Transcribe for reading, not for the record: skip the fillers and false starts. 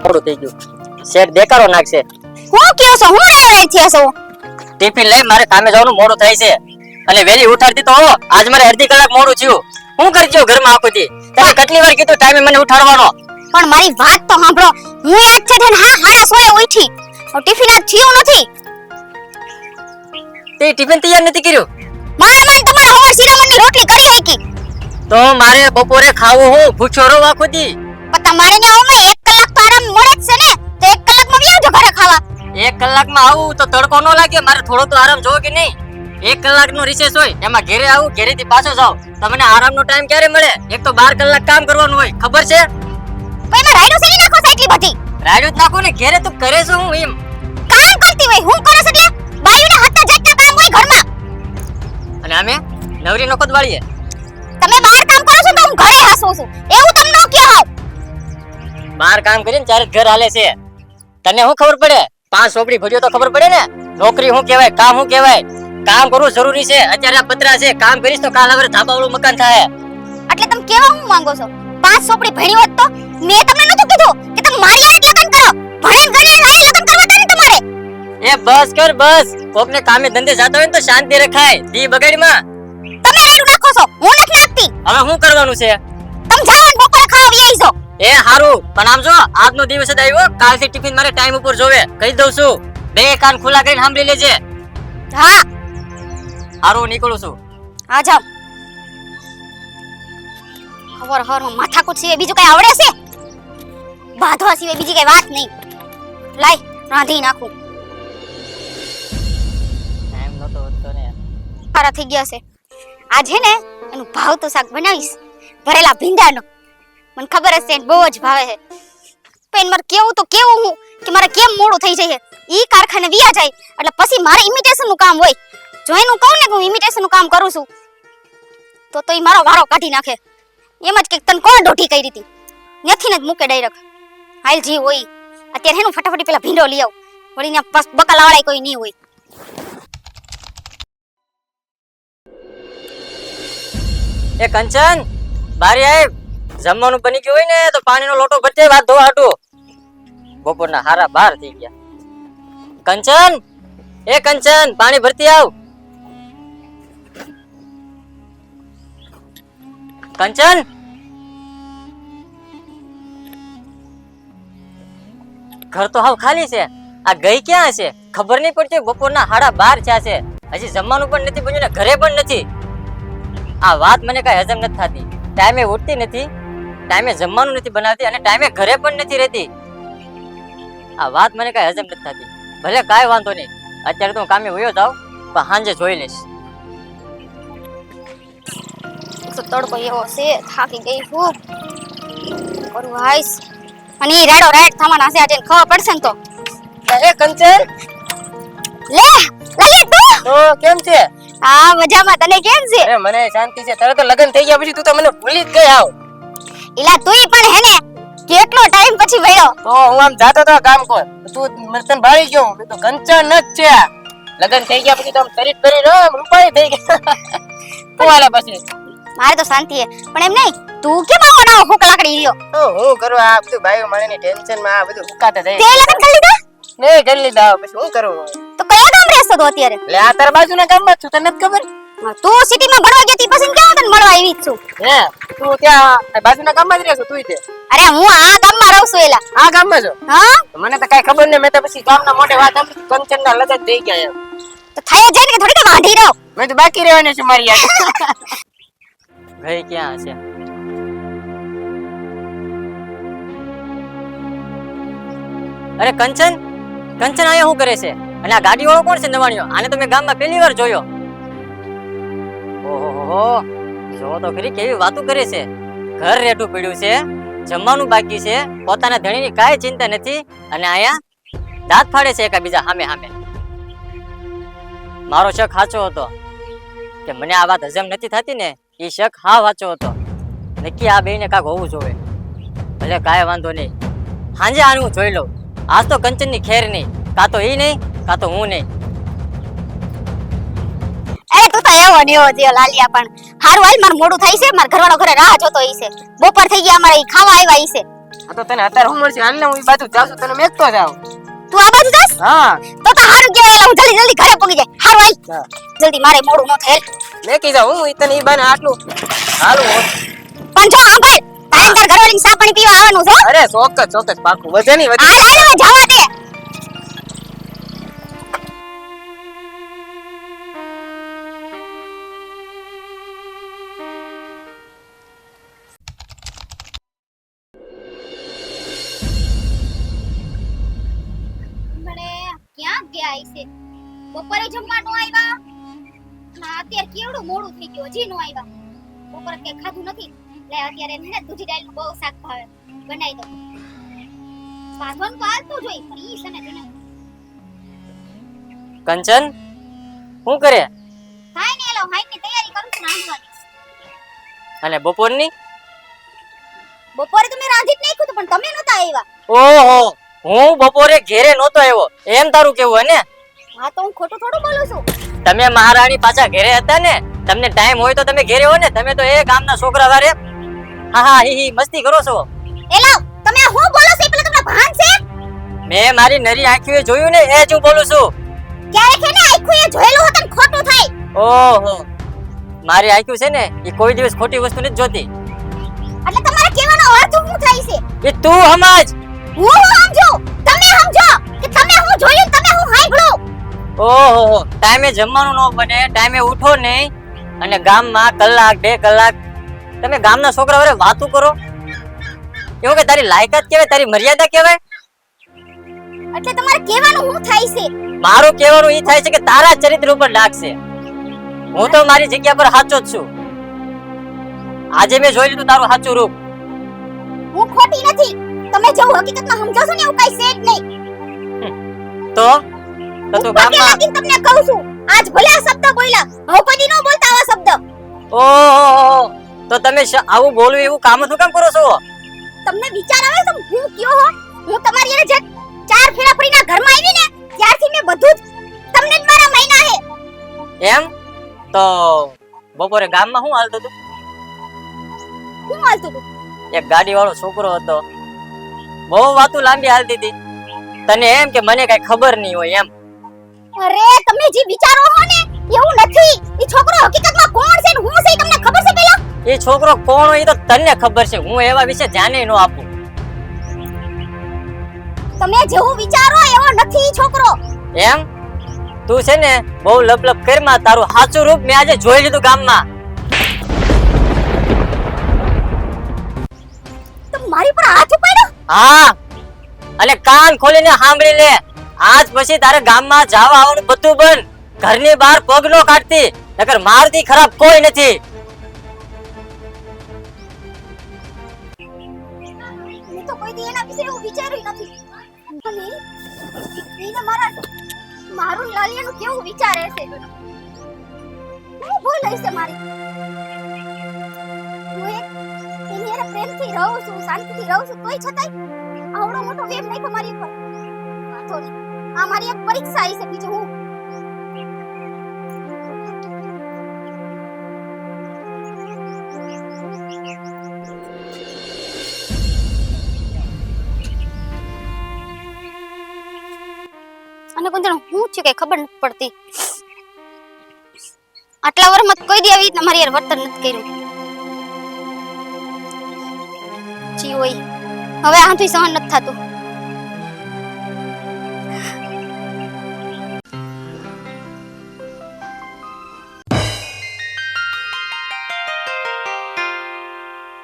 મોડું થઈ ગયું. શેઠ દેકારો નાખશે. હું કયો છો? હું રાવરાઈ થયા છો? ટિફિન લઈ મારે કામે જવાનું મોડું થાય છે અને વેલી ઉઠાડતી તો આજ મારે અડધી કલાક મોડું થયું. હું કરજો ઘરમાં આખો દી? તમે કેટલી વાર કીધું ટાઈમે મને ઉઠાડવાનો? પણ મારી વાત તો સાંભળો. હું આજ છે ને હાડા સોએ ઉઠી. ટિફિન આજ થયું નથી. તે ટિફિન તૈયાર નથી કર્યું? મારે મને તમારા હવાર શિરામણની રોટલી કરી હાકી. તો મારે બપોરે ખાવું હું ભૂખ્યો રહું આખો દી? પણ તમારે ને આવું 1 કલાક તો આરામ મળે જ છે ને. તો 1 કલાકમાં વ્યાજો ઘરે ખાવા. 1 કલાકમાં આવું તો તડકો ન લાગે? મારે થોડો તો આરામ જોવો કે નહીં? 1 કલાકનો રિસેસ હોય એમાં ઘરે આવું, ઘરેથી પાછો જાવ. તમને આરામનો ટાઈમ ક્યારે મળે? એક તો 12 કલાક કામ કરવાનું હોય, ખબર છે? પણ એમાં રાઈડો સેની નાખો છે એટલી બધી? રાડ્યું જ નાખો ને. ઘરે તું કરે છો હું એમ? કામ કરતી હોય હું કરે છે એટલે બાયુને હાથા જાતના કામ હોય ઘરમાં. અને અમે નવરી નોકત વાળીએ. તમે બહાર કામ કરો છો તો હું ઘરે હાસું છું. એવું તમને ન કયો હાવ. બહાર કામ કરીને ચારે ઘર હાલે છે. તને શું ખબર પડે? 5 ચોપડી ભર્યો તો ખબર પડે ને. નોકરી શું કહેવાય, કામ શું કહેવાય? કામ કરવું જરૂરી છે. અત્યારે આ પતરા છે, કામ કરીશ તો કાલ હવે ધાબાવાળું મકાન થાય. એટલે તમે કેવા હું માંગો છો? 5 ચોપડી ભણી હોત તો મેં તમને નતું કીધું કે તમે મારી હારે લગન કરો. ભણીને ગણીને હારે લગન કરવા હતા ને તમારે. એ બસ કર બસ. કોકને કામે ધંધે જાતા હોય ને તો શાંતિ રખાય. દી બગાડીમાં તમે રાઈડું નાખો છો. હું નથી નાખતી. હવે શું કરવાનું છે? તમે જાઓ ને બપોરે ખાવા આવી આવીજો. એ હારું. પણ આમ જો આજનો દિવસ જ આવ્યો. કાલથી ટિફિન મારે ટાઈમ ઉપર જોવે. કહી દઉં છું. 2 કાન ખુલ્લા કરીને સાંભળી લેજે. હા હારું નીકળું છું. હા જાઓ. હવાર હવારમાં માથાકૂટ સિવાય બીજું કઈ આવડે છે? બાંધવા સિવાય બીજી કઈ વાત નહીં. લાય રાંધી નાખું. ટાઈમ નતો હોતો ને. સારા થઈ ગયા છે. આજે ને એનું ભાવતું શાક બનાવીશ. ભરેલા ભીંડાનો. મને ખબર જ છે બહુ જ ભાવે છે. પણ મારે કેવું તો કેવું હું કે મારે કેમ મોડું થઈ જાય. ઈ કારખાને વિયા જાય એટલે પછી મારે ઇમિટેશન નું કામ હોય. જો એનું કહું ને કે હું ઇમિટેશન નું કામ કરું છું તો ઈ મારો વારો કાઢી નાખે. એમ જ કે તને કોણ ડોઢી કરી હતી? નથી ને જ મૂકે ડાયરેક્ટ. હાલ જી હોય અત્યારે હેનું ફટાફટી પેલા ભીંડો લઈ આવ. વળીને બકાલા વાળા કોઈ નહીં હોય. એ કંચન બારી આય. જમવાનું બની ગયું હોય ને તો પાણીનો લોટો ભરજે વાત ધોવા હાટું. બપોરના હારા 12 થઈ ગયા. કંચન એ કંચન પાણી ભરતી આવ. કંચન ઘર તો હાવ ખાલી છે. આ ગઈ ક્યાં છે ખબર નહીં પડતી. બપોરના 12:30 થયા છે. હજી જમવાનું પણ નથી બન્યું ને ઘરે પણ નથી. આ વાત મને કઈ હજમ નથી થતી. ટાઈમે ઉઠતી નથી, ટાઈમે જમવાનું નથી બનાવતી અને ટાઈમે ઘરે પણ નથી રહેતી. આ વાત મને કઈ હજમ નથી થતી. ભલે કાંઈ વાંધો નહીં, અત્યારે તો હું કામે વયો જાઉં પણ સાંજે જોઈ લઈશ. તડકો એવો છે થાકી ગઈ હું. કરું હાઈસ અને ઈ રાડો રાઈડ થવાના છે. આજે ખબર પડશે ને તો. એ કંચન લે લાગે તું તો કેમ છે? આ મજામાં. તને કેમ છે? અરે મને શાંતિ છે. તારે તો લગન થઈ ગયા પછી તું તો મને ભૂલી જ ગઈ આવ. એલા તુંય પણ હે ને કેટલો ટાઈમ પછી વળ્યો. તો હું આમ જાતો તો કામ કર તું મરતન ભાળી ગયો. તો કંચન જ છે. લગન થઈ ગયા પછી તો આમ શરીર કરી રમ રૂપાઈ થઈ ગયા. કોવાલા પછી મારે તો શાંતિ હે પણ એમ નહીં તું કેમ આવો ના હુક લાકડી રહ્યો? તો હું કરવા આ બધું ભાઈઓ મારેની ટેન્શન માં આ બધું ઉકાતા જાય. તે લગન કરી લીધા? નહીં કરી લીધા. પછી શું કરું? તો કયા ગામ રહેતો તો અત્યારે? લે આ તારા બાજુના ગામમાં છું. તને નથી ખબર? તું સિટીમાં ભણવા ગઈ હતી પછી કેમ તને મળવા આવી છું? હે તું ત્યાં બાજુના ગામમાં જ રહેছো તું? તે અરે હું આ ગામમાં રહું છું. એલા આ ગામમાં છો? હા મને તો કઈ ખબર નહીં. મેં તો પછી ગામના મોઢે વાત સાંભળી કંચનના લગન થઈ ગયા એમ. તો થઈ જાય ને કે થોડી કે વાંઢી રહો. મેં તો બાકી રહેવાની છું મારી યાર. ભાઈ ક્યાં છે? અરે કંચન કંચન આયા શું કરે છે? અને આ ગાડી વાળો કોણ છે નવાણિયો? આને તો મેં ગામમાં પહેલી વાર જોયો. ઓહો જો તો ખરી કેવી વાતો કરે છે. ઘર રેઠું પડ્યું છે, જમવાનું બાકી છે, પોતાના ધણીની કાંઈ ચિંતા નથી અને આયા દાંત ફાડે છે એકાબીજા સામે સામે. મારો શક સાચો હતો કે મને આ વાત હજમ નથી થતી ને, એ શક હા સાચો હતો. નક્કી આ બેયને કાંઈક હોવું જોવે. ભલે કાંઈ વાંધો નહીં, સાંજે આનું હું જોઈ લઉં. આજ તો કંચનની ખેર નહીં, કાં તો એ નહીં કાં તો હું નહીં. એ તું તો એવો ને એવો થયો લાલિયા. પણ હારું હાલ, મારું મોડું થાય છે, મારા ઘરવાળો ઘરે રાહ જોતો ઈ છે. બપોર થઈ ગયા, અમારે ઈ ખાવા આવ્યા ઈ છે. આ તો તને અત્યારે હું મળશે, હાલ ને હું ઈ બાજુ જાઉં છું, તને મેકતો જાઉં. તું આ બાજુ જાસ? હા તો હારું કહેવાય. હું જલ્દી જલ્દી ઘરે પહોંચી જાય. હારું હાલ, હા. જલ્દી, મારે મોડું ન થાય. મેકી જાઉં હું તને ઈ બાને આટલું હાલું. પણ જો સાંભળ, તારે તાર ઘરવાળીની ચા પાણી પીવા આવવાનું છે. અરે ચોક્કસ ચોક્કસ પાકું, વધે નહીં વધે. હાલ હાલ, હવે જવા દે. ક્યાં ગયા હશે? બપોરે જમવા નો આવ્યા. ના, અત્યારે કેવડું મોડું થઈ ગયું, હજી નો આવ્યા. બપોરે કઈ ખાધું નથી. લે અત્યારે મને દૂધી દાળનું બહુ શાક ભાવે, બનાવી દો. બાંધવાનું તો હાલતું જ હોય, પણ ઈ છે ને તને કંચન શું કરે? કાઈ નહીં, એલો હાઈની તૈયારી કરું છું રાંધવાની. અને બપોરની? બપોરે તો મેં રાંધી જ નાખ્યું હતું, પણ તમે નતા આવ્યા. ઓહો, હું બપોરે ઘેરે નહોતો આવ્યો એમ તારું કેવું હે ને? હા, તો હું ખોટું થોડું બોલું છું. તમે મહારાણી પાછા ઘેરે હતા ને, તમને ટાઈમ હોય તો તમે ઘેરે હો ને. તમે તો એ ગામના છોકરા વારે હા હા હી હી મસ્તી કરો છો. એલો, તમે હું બોલો છો એ પેલા તમને ભાન છે? મેં મારી નરી આંખીએ જોયું ને, એ જ હું બોલું છું. ક્યારેક એને આખું એ જોયેલું હતું ને ખોટું થાય. ઓહો, મારી આંખી છે ને એ કોઈ દિવસ ખોટી વસ્તુ નથી જોતી. એટલે તમારે કહેવાનો અર્થ શું થાય છે? એ તું સમજ. હું સમજો, તમે સમજો કે તમે હું જોયું, તમે હું સાંભળ્યું. ઓહો, ટાઈમે જમવાનું ન બને, ટાઈમે ઉઠો નહીં, અને ગામમાં કલાક 2 કલાક તમે ગામના છોકરા વડે વાતું કરો. એવું કે તારી લાયકાત કહેવાય, તારી મર્યાદા કહેવાય? એટલે તમારે કહેવાનું શું થાય છે? મારું કહેવાનું ઈ થાય છે કે તારા ચરિત્ર ઉપર ડાઘ છે. હું તો મારી જગ્યા પર સાચો જ છું. આજે મેં જોઈ લીધું તારું સાચું રૂપ. હું ખોટી નથી. તમે જેવું હકીકતમાં સમજો છો ને એવું કઈ છે જ નહીં. તો તું ગામમાં તમને કહું છું, આજ ભલે આ શબ્દ બોલ્યા, હવે કોઈ નો બોલતા આવા શબ્દ. ઓહો, તો તમે આવું બોલવું એવું કામ શું કામ કરો છો? તમને વિચાર આવે તો હું કયો હો? હું તમારી એને જે 4 ફેરા ફરીના ઘરમાં આવી ને ત્યારથી મેં બધું જ તમને જ મારા મહિના હે. એમ તો બપોરે ગામમાં શું હાલતું હતું? હું હાલતું હતું? એક ગાડી વાળો છોકરો હતો, બહુ વાતો લાંબી હાલતી હતી. તને એમ કે મને કઈ ખબર નહીં હોય એમ. અરે તમે જે વિચારો હો ને એવું નથી. ઈ છોકરો હકીકતમાં કોણ છે ને હું છે તમને ખબર છે પેલા? એ છોકરો કોણ હોય એ તો તને ખબર છે. હું એવા વિશે ધ્યાન ન આપું. તમે જેવું વિચારો એવો નથી ઈ છોકરો. એમ તું છે ને બહુ લપલપ કરમાં, તારું સાચું રૂપ મેં આજે જોઈ લીધું ગામમાં. તો મારી પર હાથ ઉપાડ્યો? હા, અને કાન ખોલીને સાંભળી લે. આજ પછી તારે ગામમાં જવા આવવાનું બધું બંધ. ઘરની બહાર પગ નો કાઢતી, નકર મારથી ખરાબ કોઈ નથી. મેં તો કોઈ દી એના વિશે એવું વિચાર્યું નથી. અને એને મારું લાલિયાનું કેવું વિચારે છે? હું ભૂલ હશે મારી. હું એક એની હારે પ્રેમથી રહું છું, શાંતિથી રહું છું, તોય છતાંય આવડો મોટો વેમ નાખ્યો મારી ઉપર. વાંધો નહીં, આ મારી એક પરીક્ષા છે, બીજું હું. અને કોણ હું છે કે ખબર નથી પડતી. આટલા વર્ષમાં કોઈ દી આવી રીતના મારી યાર વર્તન નથી કર્યું. જી હોય હવે આથી સહન નથી થતું.